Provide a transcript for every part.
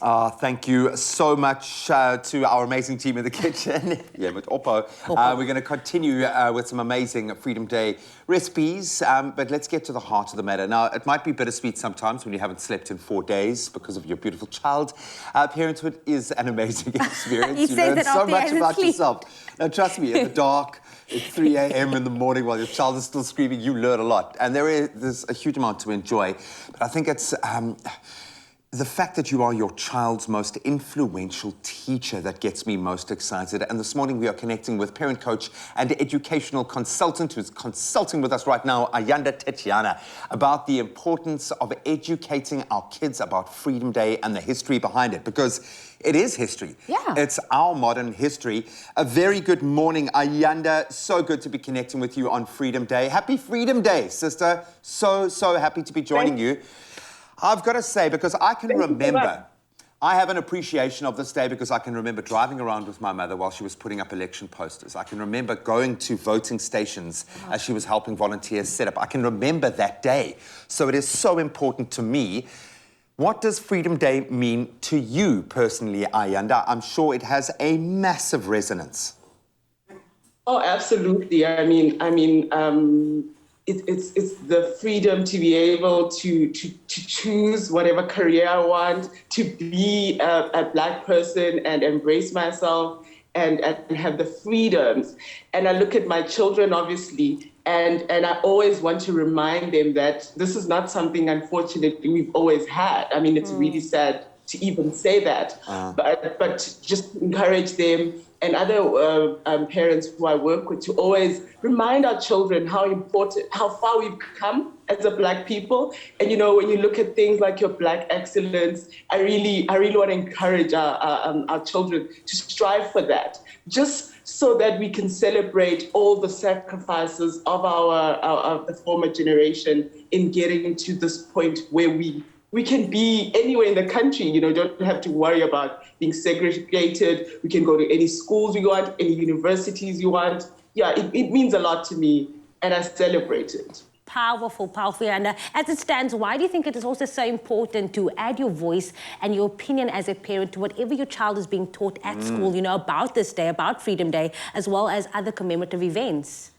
Thank you so much to our amazing team in the kitchen. Yeah, with Oppo. We're going to continue with some amazing Freedom Day recipes, but let's get to the heart of the matter. Now, it might be bittersweet sometimes when you haven't slept in 4 days because of your beautiful child. Parenthood is an amazing experience. You learn so much about yourself. Now, trust me, in the dark, at 3 a.m. in the morning while your child is still screaming, you learn a lot. And there's a huge amount to enjoy. But I think it's... the fact that you are your child's most influential teacher that gets me most excited. And this morning we are connecting with parent coach and educational consultant who's consulting with us right now, Ayanda Tetyana, about the importance of educating our kids about Freedom Day and the history behind it, because it is history. Yeah. It's our modern history. A very good morning, Ayanda. So good to be connecting with you on Freedom Day. Happy Freedom Day, sister. So happy to be joining you. I've got to say, because I can remember, I have an appreciation of this day because I can remember driving around with my mother while she was putting up election posters. I can remember going to voting stations as she was helping volunteers set up. I can remember that day. So it is so important to me. What does Freedom Day mean to you personally, Ayanda? I'm sure it has a massive resonance. Oh, absolutely. It's the freedom to be able to choose whatever career I want, to be a Black person and embrace myself and have the freedoms. And I look at my children, obviously, and I always want to remind them that this is not something, unfortunately, we've always had. I mean, it's really sad to even say that, but just encourage them and other parents who I work with to always remind our children how important, how far we've come as a Black people. And, you know, when you look at things like your Black excellence, I really want to encourage our children to strive for that, just so that we can celebrate all the sacrifices of the former generation in getting to this point where we can be anywhere in the country, you know, don't have to worry about being segregated. We can go to any schools we want, any universities you want. Yeah, it means a lot to me, and I celebrate it. Powerful. And as it stands, why do you think it is also so important to add your voice and your opinion as a parent to whatever your child is being taught at school, you know, about this day, about Freedom Day, as well as other commemorative events?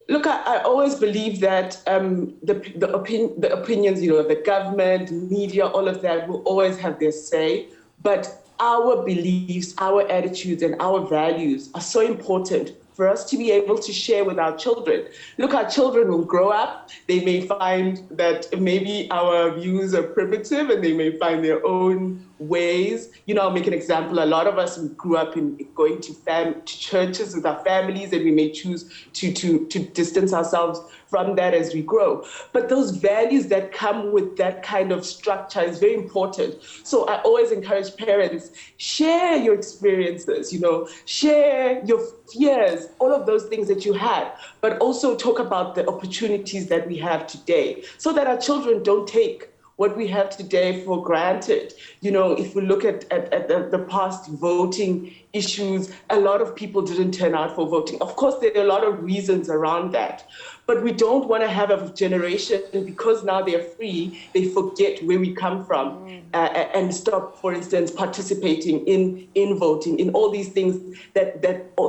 Look, I always believe that the opinions, you know, the government, media, all of that will always have their say. But our beliefs, our attitudes, and our values are so important for us to be able to share with our children. Look, our children will grow up. They may find that maybe our views are primitive and they may find their own ways. You know, I'll make an example. A lot of us grew up in going to churches with our families, and we may choose to distance ourselves from that as we grow. But those values that come with that kind of structure is very important. So I always encourage parents, share your experiences, you know, share your fears, all of those things that you had, but also talk about the opportunities that we have today so that our children don't take what we have today for granted. You know, if we look at the past voting issues, a lot of people didn't turn out for voting. Of course, there are a lot of reasons around that, but we don't want to have a generation, because now they're free, they forget where we come from and stop, for instance, participating in voting, in all these things that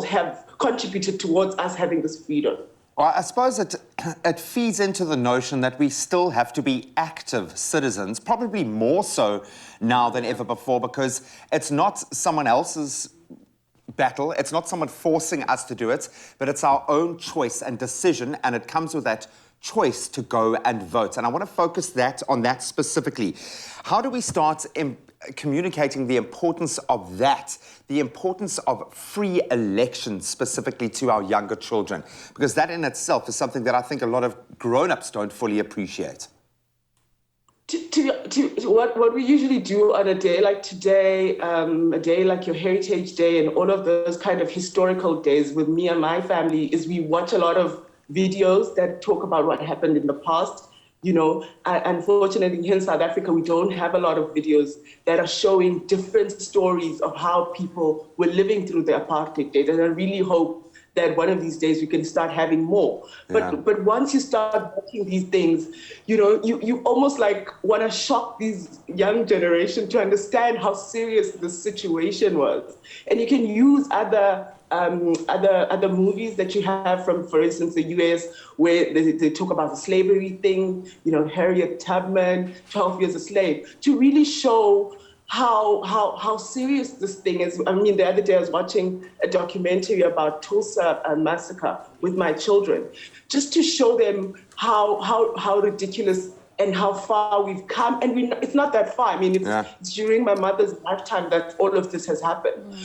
have contributed towards us having this freedom. Well, I suppose it feeds into the notion that we still have to be active citizens, probably more so now than ever before, because it's not someone else's battle, it's not someone forcing us to do it, but it's our own choice and decision, and it comes with that choice to go and vote. And I want to focus on that specifically. How do we start communicating the importance of that, the importance of free elections specifically to our younger children? Because that in itself is something that I think a lot of grown-ups don't fully appreciate. What we usually do on a day like today, a day like your Heritage Day and all of those kind of historical days with me and my family, is we watch a lot of videos that talk about what happened in the past. You know, unfortunately here in South Africa, we don't have a lot of videos that are showing different stories of how people were living through the apartheid days. And I really hope that one of these days we can start having more. But once you start watching these things, you almost like want to shock these young generation to understand how serious the situation was. And you can use other movies that you have from, for instance, the US, where they talk about the slavery thing, Harriet Tubman, 12 Years a Slave, to really show how serious this thing is. I mean, the other day I was watching a documentary about Tulsa massacre with my children, just to show them how ridiculous and how far we've come. And it's not that far. I mean, it's during my mother's lifetime that all of this has happened.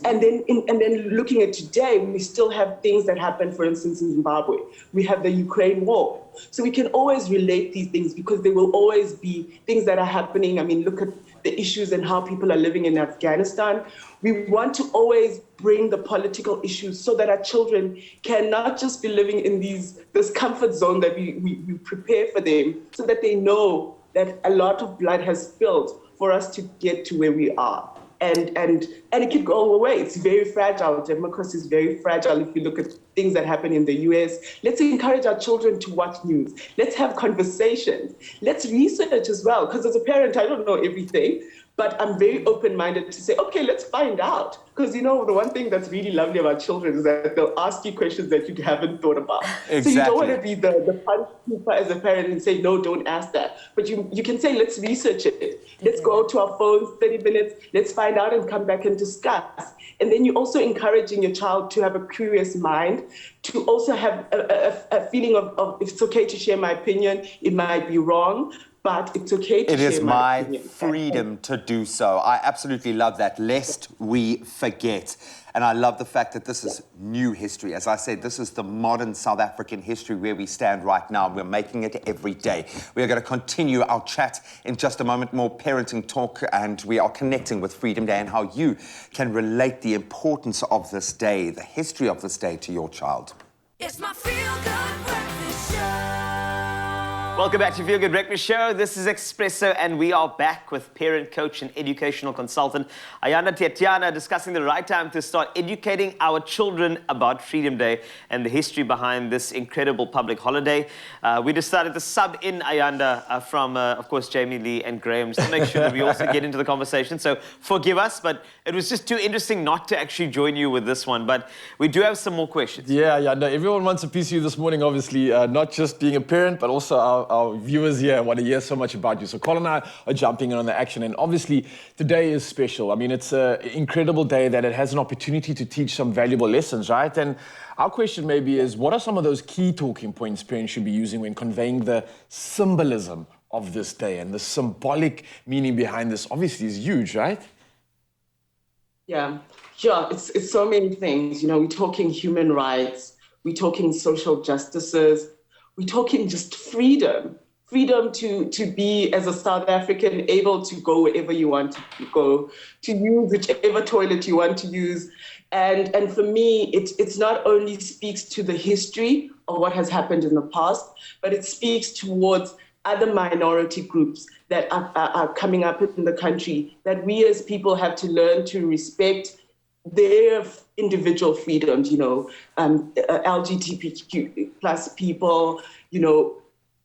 And then looking at today, we still have things that happen, for instance, in Zimbabwe. We have the Ukraine war. So we can always relate these things because there will always be things that are happening. I mean, look at the issues and how people are living in Afghanistan. We want to always bring the political issues so that our children cannot just be living in this comfort zone that we prepare for them, so that they know that a lot of blood has spilled for us to get to where we are. And it could go away. It's very fragile. Democracy is very fragile. If you look at things that happen in the US, let's encourage our children to watch news. Let's have conversations. Let's research as well. Because as a parent, I don't know everything, but I'm very open-minded to say, okay, let's find out. Because, the one thing that's really lovely about children is that they'll ask you questions that you haven't thought about. Exactly. So you don't want to be the punch keeper as a parent and say, no, don't ask that. But you can say, let's research it. Let's go to our phones, 30 minutes, let's find out and come back and discuss. And then you're also encouraging your child to have a curious mind, to also have a feeling of if it's okay to share my opinion, it might be wrong, but it's okay to share my opinion. It is my freedom to do so. I absolutely love that, lest we forget. And I love the fact that this is new history. As I said, this is the modern South African history where we stand right now. We're making it every day. We are going to continue our chat in just a moment, more parenting talk, and we are connecting with Freedom Day and how you can relate the importance of this day, the history of this day to your child. It's my feel-good breakfast show. Welcome back to Feel Good Breakfast Show. This is Expresso, and we are back with parent, coach, and educational consultant Ayanda Tetyana, discussing the right time to start educating our children about Freedom Day and the history behind this incredible public holiday. We decided to sub in Ayanda from, of course, Jamie Lee and Graham, just to make sure that we also get into the conversation. So forgive us, but it was just too interesting not to actually join you with this one. But we do have some more questions. Yeah, no, everyone wants a piece of you this morning, obviously, not just being a parent, but also our viewers here want to hear so much about you. So Colin and I are jumping in on the action, and obviously today is special. I mean, it's an incredible day that it has an opportunity to teach some valuable lessons, right? And our question maybe is, what are some of those key talking points parents should be using when conveying the symbolism of this day? And the symbolic meaning behind this obviously is huge, right? Yeah, it's so many things. We're talking human rights, we're talking social justices, we're talking just freedom to be, as a South African, able to go wherever you want to go, to use whichever toilet you want to use. And for me, it's not only speaks to the history of what has happened in the past, but it speaks towards other minority groups that are coming up in the country, that we as people have to learn to respect their individual freedoms, LGBTQ plus people,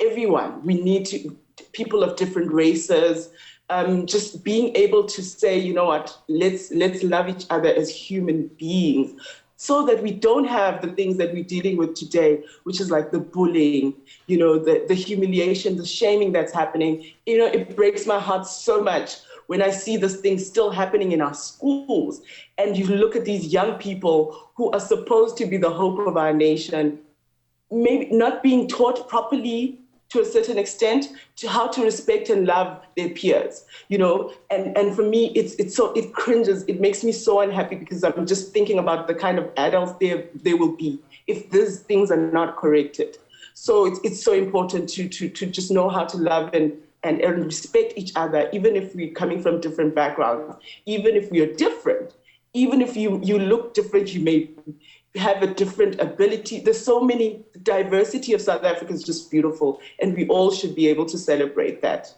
everyone. We need to, people of different races, just being able to say, you know what, let's love each other as human beings, so that we don't have the things that we're dealing with today, which is like the bullying, the humiliation, the shaming that's happening. It breaks my heart so much when I see this thing still happening in our schools. And you look at these young people who are supposed to be the hope of our nation, maybe not being taught properly to a certain extent to how to respect and love their peers, and for me, it cringes. It makes me so unhappy, because I'm just thinking about the kind of adults there will be if these things are not corrected. So it's so important to just know how to love and respect each other, even if we're coming from different backgrounds, even if we are different, even if you look different, you may have a different ability. There's so many, the diversity of South Africa is just beautiful, and we all should be able to celebrate that.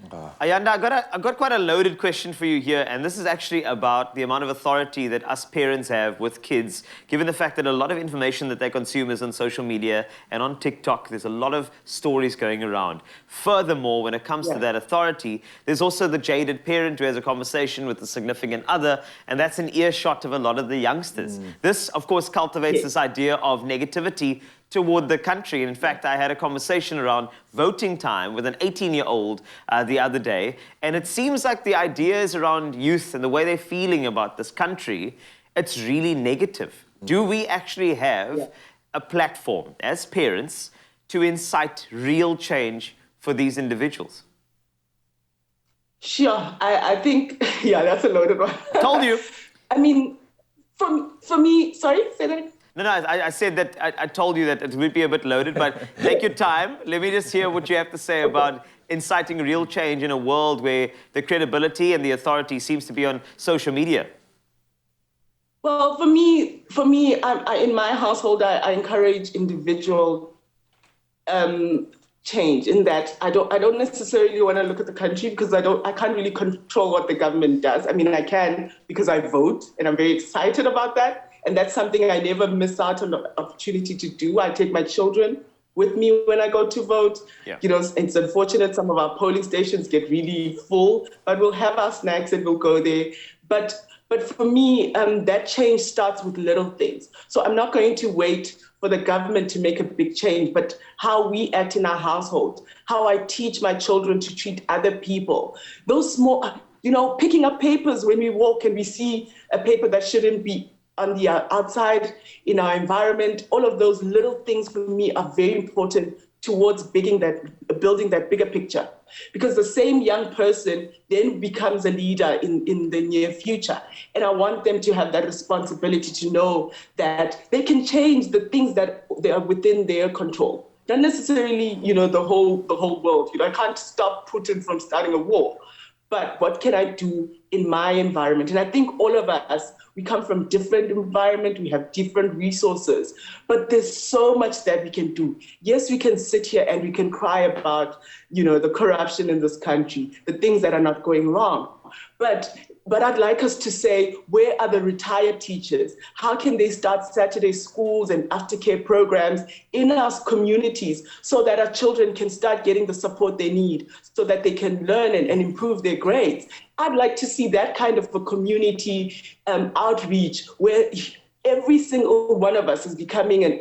Ayanda, I've got quite a loaded question for you here, and this is actually about the amount of authority that us parents have with kids, given the fact that a lot of information that they consume is on social media and on TikTok. There's a lot of stories going around. Furthermore, when it comes to that authority, there's also the jaded parent who has a conversation with a significant other, and that's an earshot of a lot of the youngsters. This, of course, cultivates this idea of negativity toward the country. And in fact, I had a conversation around voting time with an 18-year-old the other day, and it seems like the ideas around youth and the way they're feeling about this country, it's really negative. Do we actually have a platform as parents to incite real change for these individuals? Sure, I think, yeah, that's a loaded one. Told you. I mean, for me, sorry, say that again. No, I said that I told you that it would be a bit loaded, but take your time. Let me just hear what you have to say about inciting real change in a world where the credibility and the authority seems to be on social media. Well, for me, in my household, I encourage individual change. In that, I don't necessarily want to look at the country because I can't really control what the government does. I mean, I can because I vote, and I'm very excited about that. And that's something I never miss out on the opportunity to do. I take my children with me when I go to vote. Yeah. You know, it's unfortunate some of our polling stations get really full, but we'll have our snacks and we'll go there. But for me, that change starts with little things. So I'm not going to wait for the government to make a big change, but how we act in our household, how I teach my children to treat other people. Those small, you know, picking up papers when we walk and we see a paper that shouldn't be on the outside in our environment. All of those little things for me are very important towards building that bigger picture, because the same young person then becomes a leader in the near future. And I want them to have that responsibility to know that they can change the things that they are within their control. Not necessarily, you know, the whole world. You know, I can't stop Putin from starting a war, but what can I do in my environment? And I think all of us, we come from different environments, we have different resources, but there's so much that we can do. Yes, we can sit here and we can cry about, you know, the corruption in this country, the things that are not going wrong. But I'd like us to say, where are the retired teachers? How can they start Saturday schools and aftercare programs in our communities so that our children can start getting the support they need so that they can learn and improve their grades? I'd like to see that kind of a community outreach where every single one of us is becoming an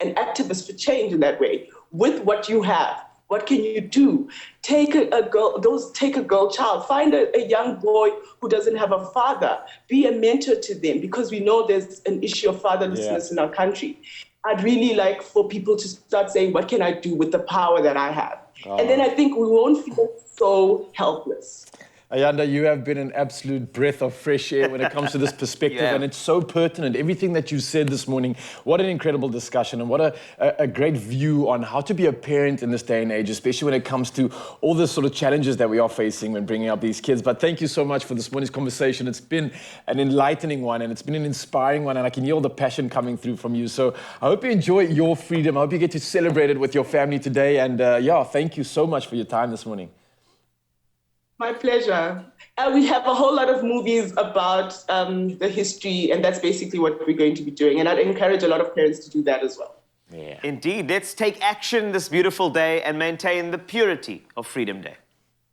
activist for change in that way. With what you have, what can you do? Take a girl child, find a young boy who doesn't have a father, be a mentor to them, because we know there's an issue of fatherlessness in our country. I'd really like for people to start saying, what can I do with the power that I have? And then I think we won't feel so helpless. Ayanda, you have been an absolute breath of fresh air when it comes to this perspective, and it's so pertinent. Everything that you said this morning, what an incredible discussion, and what a great view on how to be a parent in this day and age, especially when it comes to all the sort of challenges that we are facing when bringing up these kids. But thank you so much for this morning's conversation. It's been an enlightening one, and it's been an inspiring one, and I can hear all the passion coming through from you. So I hope you enjoy your freedom. I hope you get to celebrate it with your family today. And thank you so much for your time this morning. My pleasure. We have a whole lot of movies about the history, and that's basically what we're going to be doing. And I'd encourage a lot of parents to do that as well. Yeah. Indeed. Let's take action this beautiful day and maintain the purity of Freedom Day.